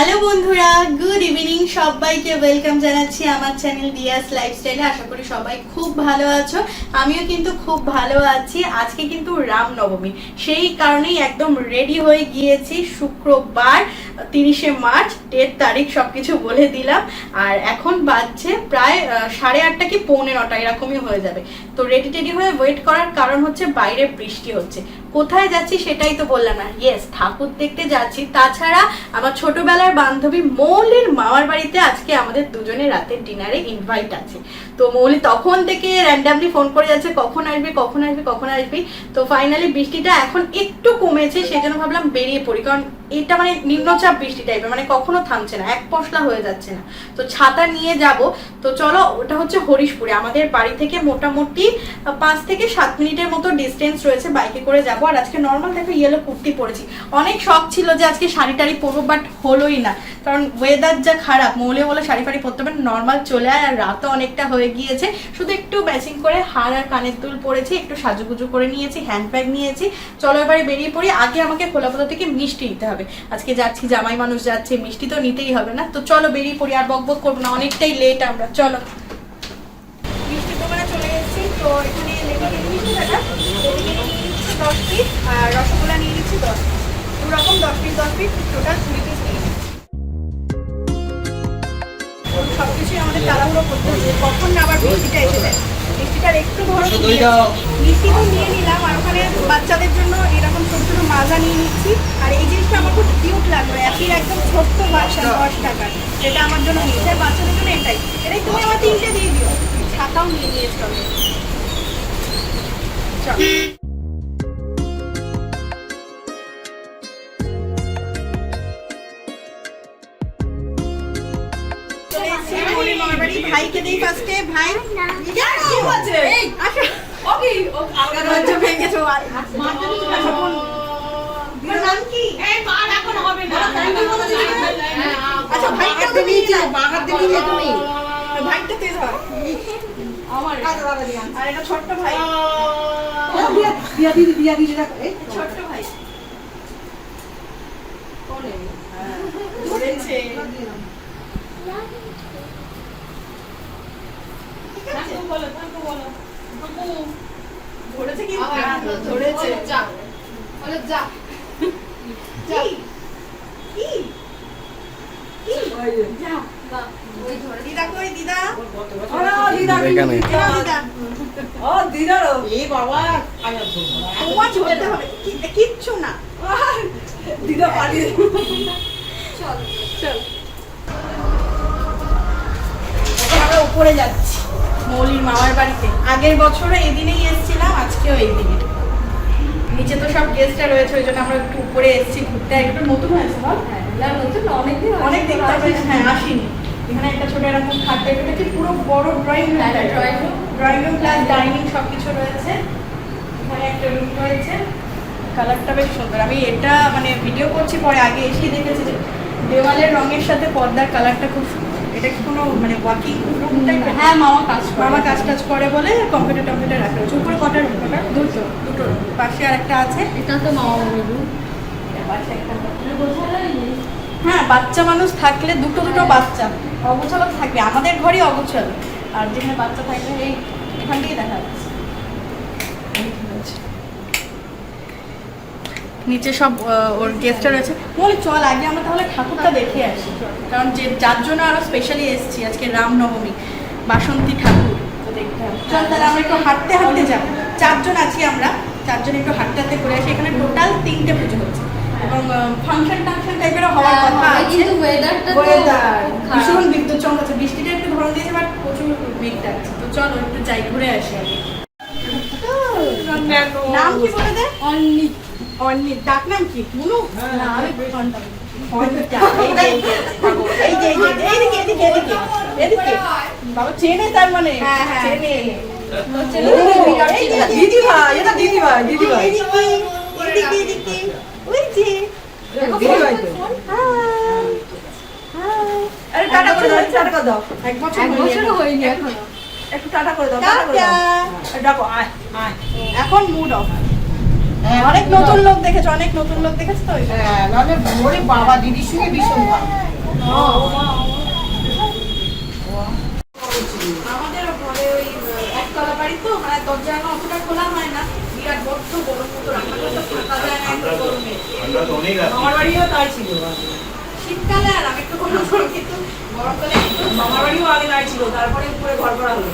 Hello বন্ধুরা, good evening. সবাইকে welcome জানাচ্ছি আমার চ্যানেল দিয়াস লাইফস্টাইলে। আশা করি সবাই খুব ভালো আছো, আমিও কিন্তু খুব ভালো আছি। আজকে কিন্তু রামনবমী, সেই কারণেই একদম রেডি হয়ে গিয়েছি। শুক্রবার 30শে মার্চ, ডেট তারিখ সবকিছু বলে দিলাম। আর এখন বাজছে প্রায় 8:30 কি 8:45 এরকমই হয়ে যাবে। তো রেডি হয়ে ওয়েট করার কারণ হচ্ছে বাইরে বৃষ্টি হচ্ছে। কোথায় যাচ্ছি সেটাই তো বললাম না। ইয়েস, ঠাকুর দেখতে যাচ্ছি। তাছাড়া আমার ছোটবেলার বান্ধবী মৌলির মামার বাড়িতে আজকে আমাদের দুজনের রাতের ডিনারে ইনভাইট আছে। তো মৌলি তখন থেকে র্যান্ডামলি ফোন করে যাচ্ছে কখন আসবি কখন আসবি কখন আসবি। তো ফাইনালি বৃষ্টিটা এখন একটু কমেছে, সেই জন্য ভাবলাম বেরিয়ে পড়ি। কারণ এটা মানে নিম্নচাপ বৃষ্টি টাইপের, মানে কখনো থামছে না, এক পশলা হয়ে যাচ্ছে না। তো ছাতা নিয়ে যাব। তো চলো, ওটা হচ্ছে হরিশপুরে। আমাদের বাড়ি থেকে মোটামুটি 5 থেকে 7 মিনিটের মতো ডিস্টেন্স রয়েছে, বাইকে করে যাব। আর আজকে নর্মাল দেখো ইয়েলো কুর্তি পরেছি। অনেক শখ ছিল যে আজকে শাড়ি টাড়ি পরবো, বাট হলোই না, কারণ ওয়েদার যা খারাপ। মৌলে বলে শাড়ি ফাড়ি পরতে পারে, নর্মাল চলে আয়। আর রাতও অনেকটা হয়ে গিয়েছে, শুধু একটু ম্যাচিং করে হার আর কানের দুল পরেছি, একটু সাজুগুজু করে নিয়েছি, হ্যান্ডব্যাগ নিয়েছি। চলো এবারে বেরিয়ে পড়ি। আগে আমাকে খোলাপোতা থেকে মিষ্টি নিতে হবে। আজকে যাচ্ছি, জামাই মানুষ যাচ্ছে, মিষ্টি তো নিতেই হবে না। তো চলো বেরিয়ে পড়ি, আর বকবক করবো না, অনেকটাই লেট আমরা। চলো, মিষ্টির দোকানে চলে এসেছি। তো এখানে লেগে মিষ্টি থাকা 10 পিস, আর রসগোল্লা নিয়ে নিচ্ছি 10 পিস। দু রকম 10 পিস 10 পিস, টোটাল 20 পিস নিয়ে নিচ্ছি। সবকিছুই আমাদের তাড়াহুড়ো করতে হচ্ছে, কখন না আবার মিষ্টিটা এসে যায়। মিষ্টিটার একটু ধরো, মিষ্টি তো নিয়ে নিলাম। আর ওখানে বাচ্চাদের জন্য এরকম ছোট ছোট মাজা নিয়ে নিচ্ছি। আর এই জিনিসটা আমার খুব কিউট লাগলো, অ্যাপির একদম ছোট্ট ভার্সন 10 টাকার, সেটা আমার জন্য নিয়েছে। আর বাচ্চাদের জন্য এটাই তুমি আমার 3টে দিয়ে দিও। ছাতাও নিয়ে নিয়েছি অলরেডি। চল, ভাইকে দেই ফার্স্টে। ভাই কি বলছে? এই আসো। ওকে আলগা রজ্জা ভেঙেছো। তোমার নাম কি? এই মা এখন হবে না। আচ্ছা, ভাইটা তুমি যাও, বাহার দিবি না তুমি। ভাইটা তেজ হয় আমার। আর এটা ছোট্ট ভাই। দিয়া দিদি দেখো, এই ছোট্ট ভাই কোনে ধরেছে। ধরেছে কি? ধরেছে। যা বলে যা। কি কি কি যা। ওই ধরে দিদা কই? দিদা দিদা এখানে। দিদা ও দিদা রে। এই বাবা তোমার ধরতে হবে, কিচ্ছু না। দিদা পালিয়ে। চল চল, আমরা উপরে যাচ্ছি মৌলির মামার বাড়িতে। আগের বছরও এই দিনেই এসেছিলাম, আজকেও এই দিনে। নিচে তো সব গেস্টরা রয়েছে, ওই জন্য আমরা একটু উপরে এসেছি ঘুরতে। একটু নতুন হয়েছে বল? হ্যাঁ নতুন, অনেক দেখতে হবে। হ্যাঁ আসিনি। এখানে একটা ছোট এরকম খাট টাইপের আছে, পুরো বড় ড্রয়িং রুম প্লাস ডাইনিং সবকিছু রয়েছে। এখানে একটা রুম রয়েছে, কালারটা বেশ সুন্দর। আমি এটা মানে ভিডিও করছি পরে, আগে এসে দেখেছি যে দেওয়ালের রঙের সাথে পর্দার কালারটা খুব সুন্দর। এটা কি কোনো মানে ওয়ার্কিং রুম টাইপের? হ্যাঁ, মামা কাজ করে বলে কম্পিউটার রাখা রয়েছে। উপরে কটা রুম? দুটো রুম। পাশে আর একটা আছে, এটা তো মামা রুম। পাশে একটা, হ্যাঁ বাচ্চা মানুষ থাকলে দুটো বাচ্চা অগোছালো থাকবে। আমাদের ঘরই অগোছালো, আর যেখানে বাচ্চা থাকবে এই এখান থেকে দেখা যাচ্ছে। নিচে সব ওর গেস্টরা রয়েছে। বলি চল আগে আমরা তাহলে ঠাকুরটা দেখে আসি, কারণ যে যার জন্য আরো স্পেশালি এসেছি আজকে রামনবমী, বাসন্তী ঠাকুর তো দেখতে হবে। চল তাহলে আমরা একটু হাঁটতে যাবো। 4 জন আছি আমরা, 4 জন একটু হাঁটতে করে আসি। এখানে টোটাল 3টে পুজো হচ্ছে এবং ফাংশন টাইপের হওয়ার কথা আছে। কিন্তু ওয়েদারটা ভীষণ বিদ্যুৎ চমকাচ্ছে। বৃষ্টিটা একটু ধরন দিয়েছে, বাট প্রচুর মেঘ ডাকছে। তো চলো একটু যাই, ঘুরে আসি আগে। নাম কি বলে দে? অন্নি। ডাক নাম কি? মুনু? না আমি বাবা চেনে, তার মানে চেনে। দিদি ভাই, এটা দিদি ভাই। আরে টাটা করে দাও। এক বছর হয়নি এখনো। একটু টাটা করে দাও। ডাকো আয় আয়। এখন মুড অফ। অনেক নতুন লোক দেখেছো তো? হ্যাঁ, বাবা দিদির সঙ্গে ভীষণ ভালো। আমাদের ঘরে ওই একতলা বাড়ি তো মানে দরজা অতটা খোলা হয় না, বিরাট বড় গরম মতো রান্না করতে থাকা যায় না একটু গরমে। আমার বাড়িও তাই ছিল, শীতকালে আর আমি একটু গরম গরম, কিন্তু গরমকালে আমার বাড়িও আগে তাই ছিল, তারপরে উপরে ঘর করা হলো।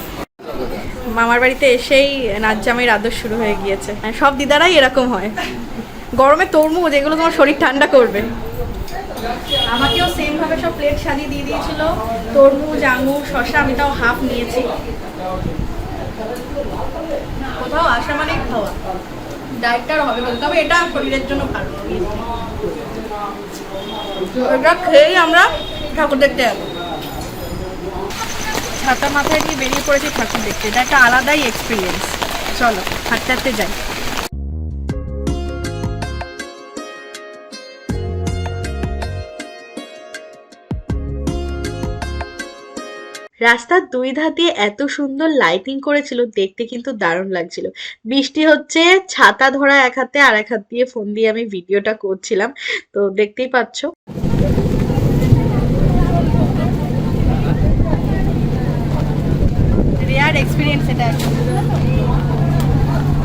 মামার বাড়িতে এসেই নাচ জামাইয়ের আদর শুরু হয়ে গিয়েছে। সব দিদারাই এরকম হয়, গরমে তরমুজ এগুলো তোমার শরীর ঠান্ডা করবে। আমাকেও সেম ভাবে সব প্লেট সাজিয়ে দিয়ে দিয়েছিল, তরমুজ, আঙুর, শসা, আমি তাও হাফ নিয়েছি। কোথাও আসা মানে খাওয়া, ডায়েটটার হবে বলতে, তবে এটা শরীরের জন্য ভালো। ওটা খেয়েই আমরা ঠাকুর দেখতে যাবো। ছাতা মাথায় নিয়ে বেরিয়ে পড়েছি ঠাকুর দেখতে, এটা একটা আলাদাই এক্সপিরিয়েন্স। চলো হাঁটতে হাঁটতে যাই। রাস্তার দুই ধার দিয়ে এত সুন্দর লাইটিং করেছিল, দেখতে কিন্তু দারুণ লাগছিল। বৃষ্টি হচ্ছে, ছাতা ধরা এক হাতে, আর এক হাত দিয়ে ফোন দিয়ে আমি ভিডিওটা করছিলাম, তো দেখতেই পাচ্ছ। রেয়ার এক্সপিরিয়েন্স এটা,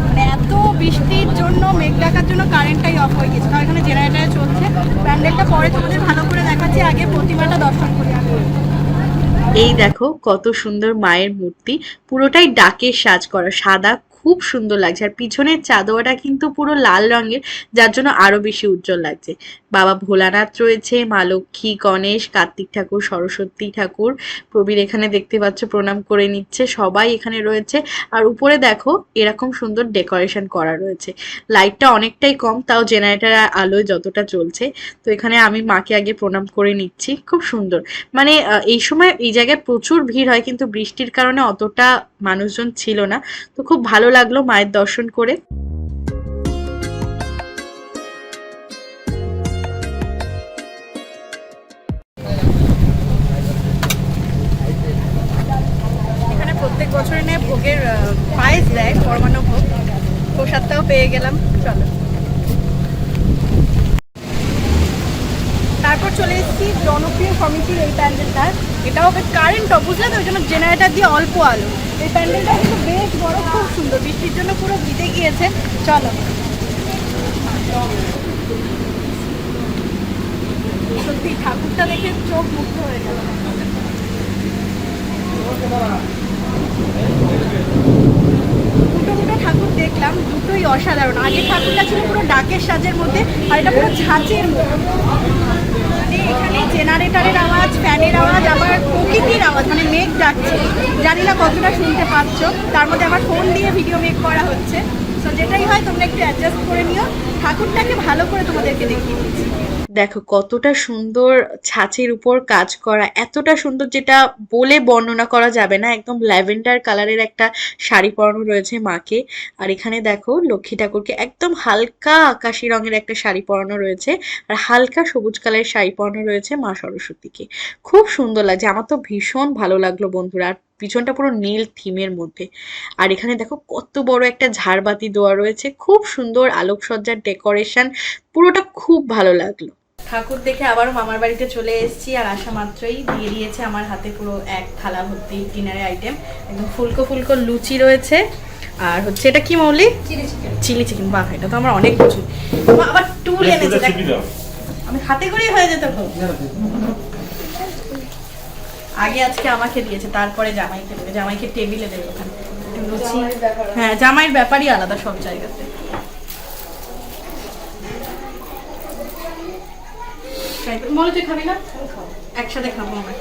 মানে এত বৃষ্টির জন্য, মেঘ ডাকার জন্য কারেন্টটাই অফ হয়ে গেছে। এখানে জেনারেটর চলছে, প্যান্ডেলটা পরে তোমাদের ভালো করে দেখাচ্ছি, আগে প্রতিমাটা দর্শন করি আমি। এই দেখো কত সুন্দর মায়ের মূর্তি, পুরোটাই ডাকের সাজ করা, সাদা, খুব সুন্দর লাগছে। আর পিছনের চাদরটা কিন্তু পুরো লাল রঙের, যার জন্য আরো বেশি উজ্জ্বল লাগছে। বাবা ভোলানাথ রয়েছে, মা লক্ষ্মী, গণেশ, কার্তিক ঠাকুর, সরস্বতী ঠাকুর প্রবীর এখানে দেখতে পাচ্ছ প্রণাম করে নিচ্ছে, সবাই এখানে রয়েছে। আর উপরে দেখো এরকম সুন্দর ডেকোরেশন করা রয়েছে। লাইটটা অনেকটাই কম, তাও জেনারেটর আলোয় যতটা চলছে। তো এখানে আমি মাকে আগে প্রণাম করে নিচ্ছি, খুব সুন্দর। মানে এই সময় এই জায়গায় প্রচুর ভিড় হয়, কিন্তু বৃষ্টির কারণে অতটা মানুষজন ছিল না, তো খুব ভালো লাগলো মায়ের দর্শন করে। এখানে প্রত্যেক বছরে ভোগের পায়েস দেয়, পরমান্ন ভোগ, প্রসাদটাও পেয়ে গেলাম। চলো তারপর চলে এসেছি জনপ্রিয় সমিতির এই প্যান্ডেলটা, এটাও কারেন্ট বুঝলে তো, ওই জন্য জেনারেটর দিয়ে অল্প আলো। এই প্যান্ডেলটা কিন্তু বেশ বড়, খুব সুন্দর, বৃষ্টির জন্য পুরো ভিজে গিয়েছে। চলো সত্যি ঠাকুরটা দেখে চোখ মুগ্ধ হয়ে গেল। দুটো দুটো ঠাকুর দেখলাম, দুটোই অসাধারণ। আগে ঠাকুরটা ছিল পুরো ডাকের সাজের মধ্যে, আর এটা পুরো ছাঁচের মধ্যে। মানে এখানে জেনারেটরের আওয়াজ, ফ্যানের আওয়াজ, আবার প্রকৃতির আওয়াজ, মানে মেঘ ডাকছে। জানি না কতটা শুনতে পাচ্ছ, তার মধ্যে আমার ফোন দিয়ে ভিডিও মেক করা হচ্ছে। তো যেটাই হয় তোমরা একটু অ্যাডজাস্ট করে নিও। ঠাকুরটাকে ভালো করে তোমাদেরকে দেখিয়ে দিচ্ছি। দেখো কতটা সুন্দর ছাঁচের উপর কাজ করা, এতটা সুন্দর যেটা বলে বর্ণনা করা যাবে না। একদম ল্যাভেন্ডার কালারের একটা শাড়ি পরানো রয়েছে মাকে। আর এখানে দেখো লক্ষ্মী ঠাকুরকে একদম হালকা আকাশি রঙের একটা শাড়ি পরানো রয়েছে, আর হালকা সবুজ কালারের শাড়ি পরানো রয়েছে মা সরস্বতীকে। খুব সুন্দর লাগছে, আমার তো ভীষণ ভালো লাগলো বন্ধুরা। আর পিছনটা পুরো নীল থিমের মধ্যে। আর এখানে দেখো কত বড় একটা ঝাড়বাতি দেওয়া রয়েছে, খুব সুন্দর আলোকসজ্জার ডেকোরেশন, পুরোটা খুব ভালো লাগলো। ঠাকুর দেখে আবারও মামার বাড়িতে চলে এসেছি, আর আসা মাত্রই দিয়ে দিয়েছে আমার হাতে পুরো এক থালা ভর্তি ডিনারের আইটেম। একদম ফুলকো ফুলকো লুচি রয়েছে, আর হচ্ছে এটা কি মৌলি, চিলি চিকেন। বাহ, এটা তো আমার অনেক পছন্দ। আবার টুল এনেছে, আমি হাতে করেই হয়ে যেত। আগে আজকে আমাকে দিয়েছে, তারপরে জামাইকে দেবে, জামাইকে টেবিলে দেবে ওখানে লুচি। হ্যাঁ, জামাইয়ের ব্যাপারই আলাদা সব জায়গাতে। মনে তুই খাবি না? একসাথে খাবো আমরা।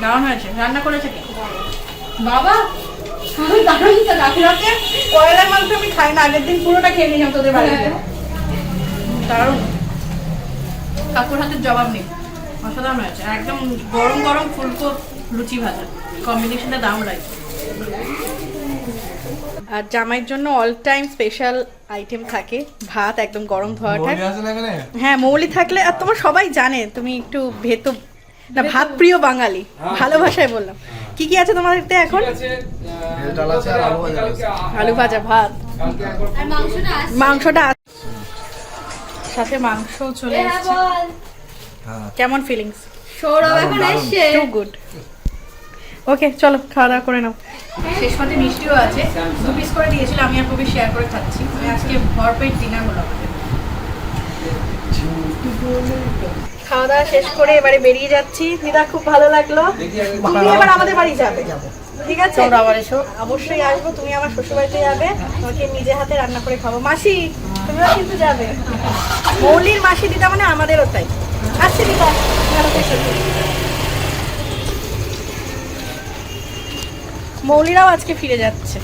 দারুণ হয়েছে, রান্না করেছে কি বাবা, দারুণ। রাতে কয়লার মাংস আমি খাই না, আগের দিন পুরোটা খেয়ে নিলাম তোদের বাড়িতে। দারুণ, কাকুর হাতের জবাব নেই, অসাধারণ হয়েছে। একদম গরম গরম ফুলকো লুচি ভাজা, কম্বিনেশনটা দারুণ লাগছে। আর জামাইয়ের জন্য অল টাইম স্পেশাল আইটেম থাকে, ভাত একদম গরম ধোয়াটা। হ্যাঁ, মৌলি থাকলে। আর তোমার সবাই জানে তুমি একটু ভেতো না, ভাত প্রিয় বাঙালি, ভালোবাসায় বললাম। কি কি আছে তোমাদের এখন? আলু ভাজা, ভাত, মাংসটা। সাথে মাংস চলে এসেছে। কেমন ফিলিংস? সৌরভ এখন এসছে। Two good. ওকে চলো খাওয়া দাওয়া করে নাও। শেষ পাতে মিষ্টিও আছে, 2 পিস করে দিয়েছিল, আমি আর কবি শেয়ার করে খাচ্ছি। আজকে ভরপেট ডিনার হলো আমাদের। খাওয়া দাওয়া শেষ করে এবারে বেরিয়ে যাচ্ছি। দিদা খুব ভালো লাগলো। তুমি এবার আমাদের বাড়ি যাবে, ঠিক আছে? আবার এসো। অবশ্যই আসবো। তুমি আমার শ্বশুর বাড়িতে যাবে, তোমাকে নিজে হাতে রান্না করে খাবো। মাসি তুমিও কিন্তু যাবে। মৌলির মাসি দিদা মানে আমাদেরও তাই। আসছি দিদা, ভালো থেকো। মৌলিরাও আজকে ফিরে যাচ্ছে।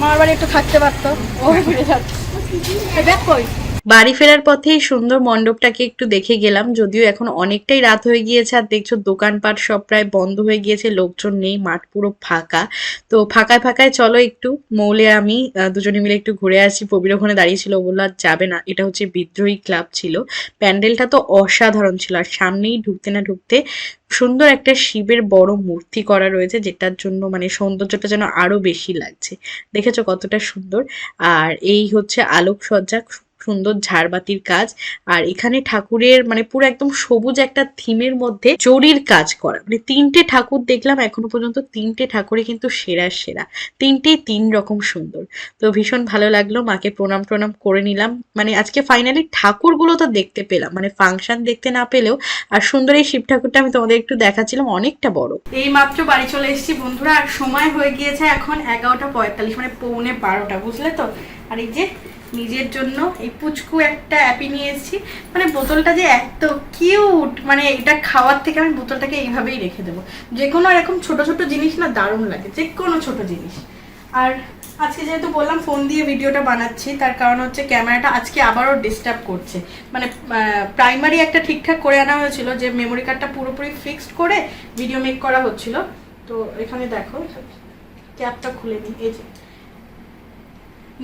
মামার বাড়ি একটু থাকতে পারতো, ও ফিরে যাচ্ছে। দেখ কই বাড়ি ফেরার পথে এই সুন্দর মণ্ডপটাকে একটু দেখে গেলাম, যদিও এখন অনেকটাই রাত হয়ে গিয়েছে। আর দেখছো দোকানপাট সব প্রায় বন্ধ হয়ে গিয়েছে, লোকজন নেই, মাঠ পুরো ফাঁকা। তো ফাঁকায় ফাঁকায় চলো একটু মৌলে আমি দুজনে মিলে একটু ঘুরে আসি। প্রবীর ওখানে দাঁড়িয়েছিল, বললো আর যাবে না। এটা হচ্ছে বিদ্রোহী ক্লাব ছিল। প্যান্ডেলটা তো অসাধারণ ছিল। আর সামনেই ঢুকতে না ঢুকতে সুন্দর একটা শিবের বড় মূর্তি করা রয়েছে, যেটার জন্য মানে সৌন্দর্যটা যেন আরো বেশি লাগছে। দেখেছো কতটা সুন্দর। আর এই হচ্ছে আলোকসজ্জা, সুন্দর ঝাড়বাতির কাজ। আর এখানে ঠাকুরের মানে পুরো একদম সবুজ একটা থিমের মধ্যে জরির কাজ করা। মানে 3টে ঠাকুর দেখলাম এখনো পর্যন্ত, 3টে ঠাকুরই কিন্তু সেরা সেরা, 3টেই 3 রকম সুন্দর। তো ভীষণ ভালো লাগলো। মাকে প্রণাম প্রণাম করে নিলাম। মানে আজকে ফাইনালি ঠাকুরগুলো তো দেখতে পেলাম, মানে ফাংশন দেখতে না পেলেও। আর সুন্দর এই শিব ঠাকুরটা আমি তোমাদের একটু দেখাচ্ছিলাম, অনেকটা বড়। এই মাত্র বাড়ি চলে এসেছি বন্ধুরা। আর সময় হয়ে গিয়েছে এখন 11:45, মানে 11:45, বুঝলে তো? আর এই যে নিজের জন্য এই পুচকু একটা অ্যাপি নিয়ে এসেছি। মানে বোতলটা যে এত কিউট, মানে এটা খাওয়ার থেকে আমি বোতলটাকে এইভাবেই রেখে দেবো। যে কোনো এরকম ছোট ছোট জিনিস না দারুণ লাগে, যে কোনো ছোট জিনিস। আর আজকে যেহেতু বললাম ফোন দিয়ে ভিডিওটা বানাচ্ছি, তার কারণ হচ্ছে ক্যামেরাটা আজকে আবারও ডিস্টার্ব করছে। মানে প্রাইমারি একটা ঠিকঠাক করে আনা হয়েছিল, যে মেমোরি কার্ডটা পুরোপুরি ফিক্সড করে ভিডিও মেক করা হচ্ছিল। তো এখানে দেখো ক্যাপটা খুলে নিই, এই যে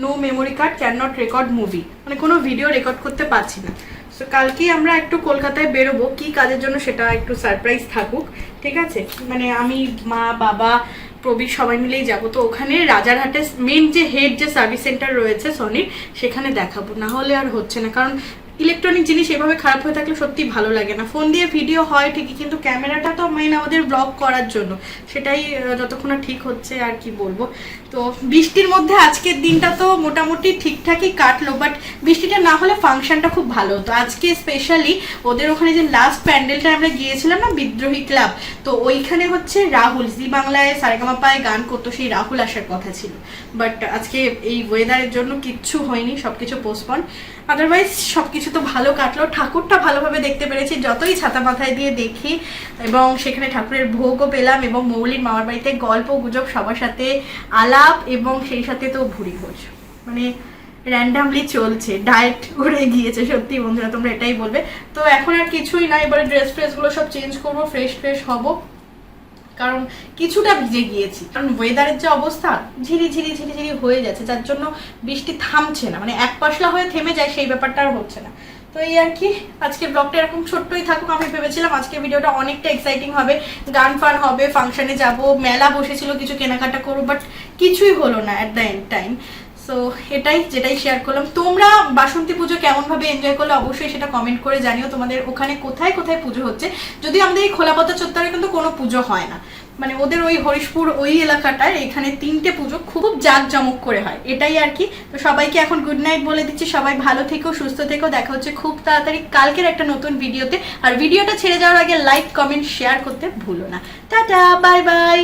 no memory card can not record movie, মানে কোনো ভিডিও রেকর্ড করতে পারছি না। সো কালকেই আমরা একটু কলকাতায় বেরোবো, কি কাজের জন্য সেটা একটু সারপ্রাইজ থাকুক, ঠিক আছে? মানে আমি, মা, বাবা, প্রবীর সবাই মিলেই যাবো। তো ওখানে রাজারহাটে মেন যে হেড যে সার্ভিস সেন্টার রয়েছে সনির, সেখানে দেখাবো। না হলে আর হচ্ছে না, কারণ ইলেকট্রনিক জিনিস এভাবে খারাপ হয়ে থাকলে সত্যি ভালো লাগে না। ফোন দিয়ে ভিডিও হয় ঠিকই, কিন্তু ক্যামেরাটা তো মেইন আমাদের ব্লগ করার জন্য, সেটাই যতক্ষণ না ঠিক হচ্ছে। আর কি বলবো, তো বৃষ্টির মধ্যে আজকের দিনটা তো মোটামুটি ঠিকঠাকই কাটলো, বাট বৃষ্টিটা না হলে ফাংশনটা খুব ভালো হতো। আজকে স্পেশালি ওদের ওখানে যে লাস্ট প্যান্ডেলটা আমরা গিয়েছিলাম না, বিদ্রোহী ক্লাব, তো ওইখানে হচ্ছে রাহুল জি বাংলায় সারেগামাপায় গান করতো, সেই রাহুল আসার কথা ছিল। বাট আজকে এই ওয়েদারের জন্য কিচ্ছু হয়নি, সবকিছু পোস্টপন। আদারওয়াইজ সবকিছু তো ভালো কাটলো। ঠাকুরটা ভালোভাবে দেখতে পেরেছি, যতই ছাতা মাথায় দিয়ে দেখি, এবং সেখানে ঠাকুরের ভোগও পেলাম, এবং মৌলির মামার বাড়িতে গল্প গুজব, সবার সাথে আলাপ, এবং সেই সাথে তো ভুড়ি ভোজ। মানে র্যান্ডামলি চলছে, ডায়েট করে গিয়েছে সত্যি বন্ধুরা, তোমরা এটাই বলবে। তো এখন আর কিছুই না, এবারে ড্রেস ফ্রেসগুলো সব চেঞ্জ করবো, ফ্রেশ হবো, কারণ কিছুটা ভিজে গিয়েছি। কারণ ওয়েদারের যে অবস্থা, ঝিরি ঝিরি ঝিরি ঝিরি হয়ে যাচ্ছে, যার জন্য বৃষ্টি থামছে না, মানে এক পশলা হয়ে থেমে যায়, সেই ব্যাপারটা আর হচ্ছে না। তো এই আর কি, আজকের ব্লগটা এরকম ছোট্টই থাকুক। আমি ভেবেছিলাম আজকের ভিডিওটা অনেকটা এক্সাইটিং হবে, গান ফান হবে, ফাংশনে যাব, মেলা বসেছিল, কিছু কেনাকাটা করবো, বাট কিছুই হলো না at the end time. So এটাই, যেটাই শেয়ার করলাম। তোমরা বাসন্তী পুজো কেমনভাবে এনজয় করলে অবশ্যই সেটা কমেন্ট করে জানিও। তোমাদের ওখানে কোথায় কোথায় পুজো হচ্ছে? যদি আমাদের এই খোলাপথা চত্বরে কিন্তু কোনো পুজো হয় না, মানে ওদের ওই হরিশপুর ওই এলাকাটায় এখানে 3টে পুজো খুব জাঁকজমক করে হয়, এটাই আর কি। তো সবাইকে এখন গুড নাইট বলে দিচ্ছি। সবাই ভালো থেকো, সুস্থ থেকো। দেখা হচ্ছে খুব তাড়াতাড়ি কালকের একটা নতুন ভিডিওতে। আর ভিডিওটা ছেড়ে যাওয়ার আগে লাইক, কমেন্ট, শেয়ার করতে ভুলো না। Tata, bye bye.